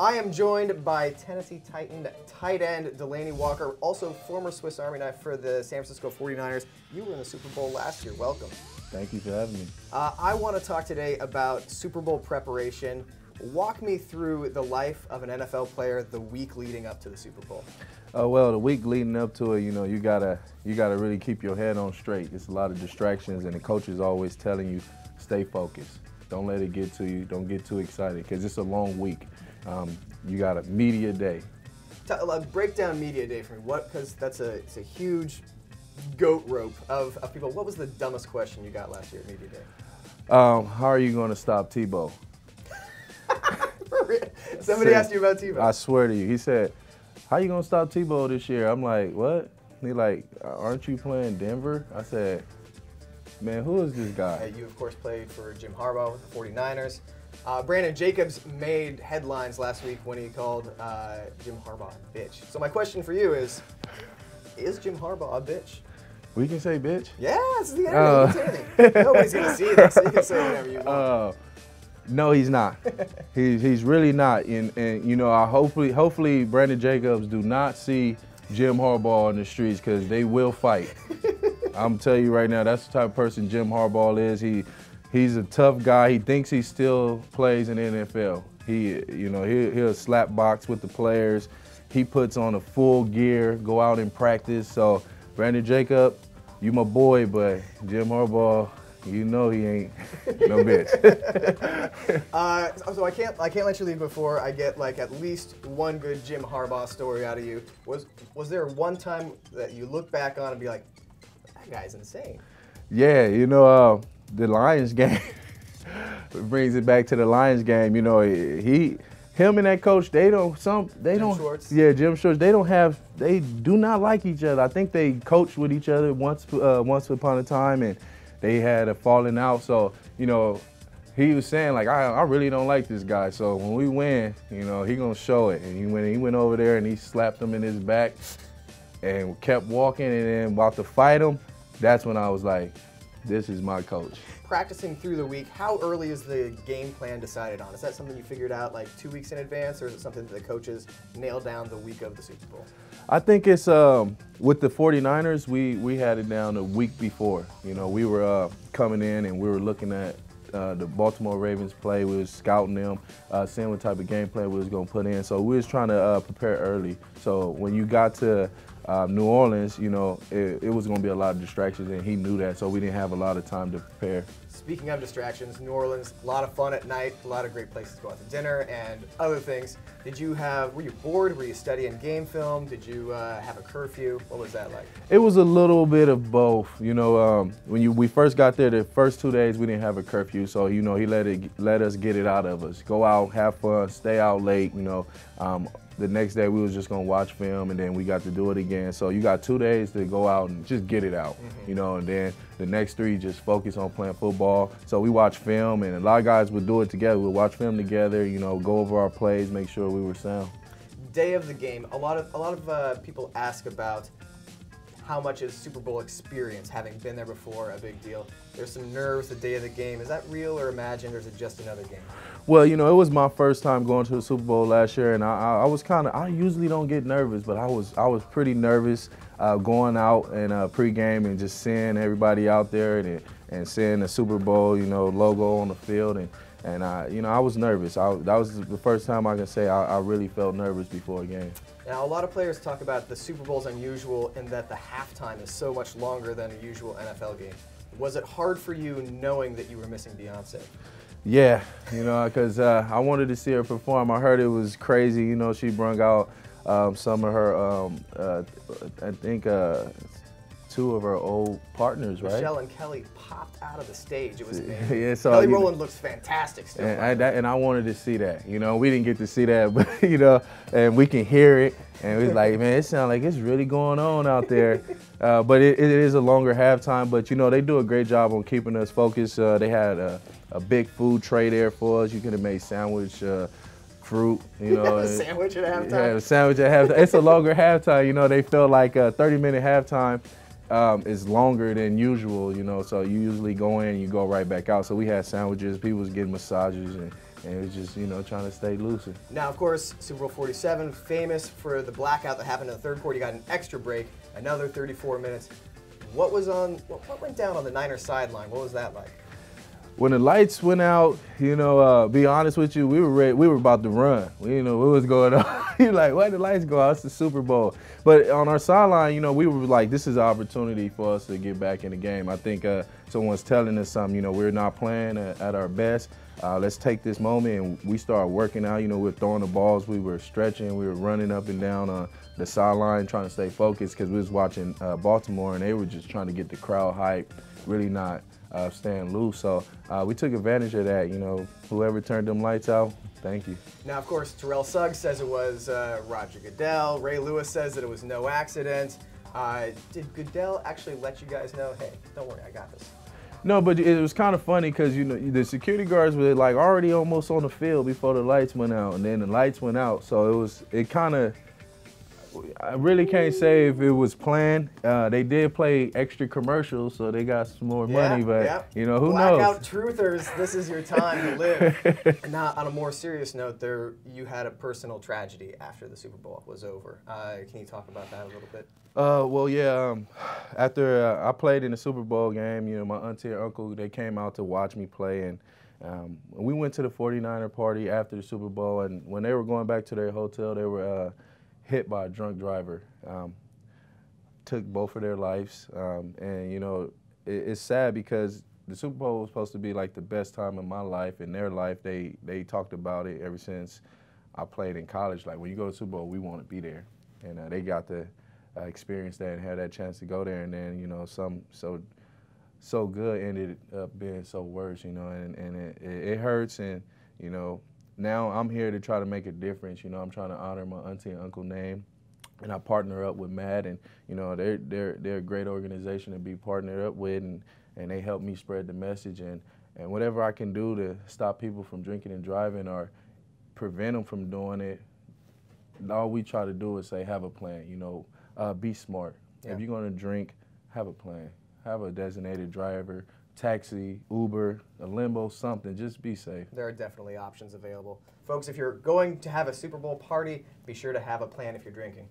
I am joined by Tennessee Titan tight end Delanie Walker, also former Swiss Army knife for the San Francisco 49ers. You were in the Super Bowl last year. Welcome. Thank you for having me. I want to talk today about Super Bowl preparation. Walk me through the life of an NFL player the week leading up to the Super Bowl. Well, the week leading up to it, you gotta really keep your head on straight. It's a lot of distractions, and the coach is always telling you, stay focused. Don't let it get to you. Don't get too excited, because it's a long week. You got a media day. Break down media day for me. Because it's a huge goat rope of people. What was the dumbest question you got last year at media day? How are you going to stop Tebow? Somebody asked you about Tebow. I swear to you. He said, how you going to stop Tebow this year? I'm like, what? He like, aren't you playing Denver? I said, man, who is this guy? You, of course, played for Jim Harbaugh with the 49ers. Brandon Jacobs made headlines last week when he called Jim Harbaugh a bitch. So my question for you is Jim Harbaugh a bitch? We can say bitch? Yeah, it's the internet. Nobody's going to see this, so you can say whatever you want. No, he's not. he's really not. And you know, hopefully Brandon Jacobs do not see Jim Harbaugh in the streets, because they will fight. I'm telling you right now, that's the type of person Jim Harbaugh is. He's a tough guy. He thinks he still plays in the NFL. He'll slap box with the players. He puts on a full gear, go out and practice. So Brandon Jacob, you my boy, but Jim Harbaugh, you know he ain't no bitch. So I can't let you leave before I get like at least one good Jim Harbaugh story out of you. Was there one time that you look back on and be like, that guy's insane? Yeah, you know, the Lions game. It brings it back to the Lions game. You know, him and that coach, Jim Schwartz. Yeah, Jim Schwartz. They do not like each other. I think they coached with each other once upon a time, and they had a falling out. So, you know, he was saying like, I really don't like this guy. So when we win, you know, he gonna show it. And he went over there and he slapped him in his back and kept walking, and then about to fight him, that's when I was like, this is my coach. Practicing through the week, how early is the game plan decided on? Is that something you figured out like 2 weeks in advance, or is it something that the coaches nailed down the week of the Super Bowl? I think it's, with the 49ers, we had it down a week before. You know, we were coming in and we were looking at the Baltimore Ravens play. We was scouting them, seeing what type of game plan we was going to put in. So we was trying to prepare early. So when you got to New Orleans, you know, it was going to be a lot of distractions, and he knew that, so we didn't have a lot of time to prepare. Speaking of distractions, New Orleans, a lot of fun at night, a lot of great places to go out to dinner and other things. Were you bored? Were you studying game film? Did you have a curfew? What was that like? It was a little bit of both. You know, when we first got there, the first 2 days we didn't have a curfew, so you know, he let us get it out of us. Go out, have fun, stay out late. You know, the next day we was just gonna watch film, and then we got to do it again. So you got 2 days to go out and just get it out. You know, and then the next 3 just focus on playing football. So we watch film, and a lot of guys would do it together. We'd watch film together, you know, go over our plays, make sure we were sound. Day of the game, a lot of people ask about how much is Super Bowl experience, having been there before, a big deal. There's some nerves the day of the game. Is that real or imagined, or is it just another game? Well, you know, it was my first time going to the Super Bowl last year, and I usually don't get nervous, but I was pretty nervous going out and pregame and just seeing everybody out there and seeing the Super Bowl, you know, logo on the field, and I was nervous. That was the first time I can say I really felt nervous before a game. Now, a lot of players talk about the Super Bowl's unusual in that the halftime is so much longer than a usual NFL game. Was it hard for you knowing that you were missing Beyonce? Yeah, you know, because I wanted to see her perform. I heard it was crazy. You know, she brought out some of her, I think, 2 of her old partners, right? Michelle and Kelly popped out of the stage. It was amazing. Yeah, so, Kelly Rowland looks fantastic still. And I wanted to see that. You know, we didn't get to see that, but, you know, and we can hear it. And it was like, man, it sounds like it's really going on out there. But it is a longer halftime. But, you know, they do a great job on keeping us focused. They had a big food tray there for us. You could have made sandwich, fruit, you know. A sandwich at halftime? Yeah, a sandwich at halftime. It's a longer halftime. You know, they feel like a 30-minute halftime is longer than usual, you know. So you usually go in and you go right back out. So we had sandwiches. People was getting massages, And it was just, you know, trying to stay lucid. Now, of course, Super Bowl 47, famous for the blackout that happened in the third quarter. You got an extra break, another 34 minutes. What went down on the Niners sideline? What was that like? When the lights went out, you know, be honest with you, we were ready, we were about to run. We didn't know what was going on. You're like, why did the lights go out? It's the Super Bowl. But on our sideline, you know, we were like, this is an opportunity for us to get back in the game. I think someone's telling us something, you know, we're not playing at our best. Let's take this moment, and we started working out. You know, we were throwing the balls, we were stretching, we were running up and down on the sideline, trying to stay focused because we was watching Baltimore, and they were just trying to get the crowd hyped, really not staying loose. So we took advantage of that. You know, whoever turned them lights out, thank you. Now, of course, Terrell Suggs says it was Roger Goodell. Ray Lewis says that it was no accident. Did Goodell actually let you guys know, hey, don't worry, I got this? No, but it was kind of funny because, you know, the security guards were like already almost on the field before the lights went out, and then the lights went out. So it kind of, I really can't say if it was planned. They did play extra commercials, so they got some more money, but you know, who knows? Blackout truthers, this is your time to live. Now, on a more serious note, you had a personal tragedy after the Super Bowl was over. Can you talk about that a little bit? Well, yeah, after I played in the Super Bowl game, you know, my auntie and uncle, they came out to watch me play, and we went to the 49er party after the Super Bowl, and when they were going back to their hotel, they were hit by a drunk driver. Took both of their lives, and, you know, it's sad because the Super Bowl was supposed to be like the best time of my life and their life. They talked about it ever since I played in college. Like, when you go to the Super Bowl, we want to be there, and they got to experience that and had that chance to go there, and then, you know, so good ended up being so worse, you know, and it hurts, and, you know, now I'm here to try to make a difference. You know, I'm trying to honor my auntie and uncle name, and I partner up with Matt, and, you know, they're a great organization to be partnered up with, and they help me spread the message, and whatever I can do to stop people from drinking and driving or prevent them from doing it, all we try to do is say, have a plan, you know. Be smart. Yeah. If you're going to drink, have a plan. Have a designated driver, taxi, Uber, a limo, something. Just be safe. There are definitely options available. Folks, if you're going to have a Super Bowl party, be sure to have a plan if you're drinking.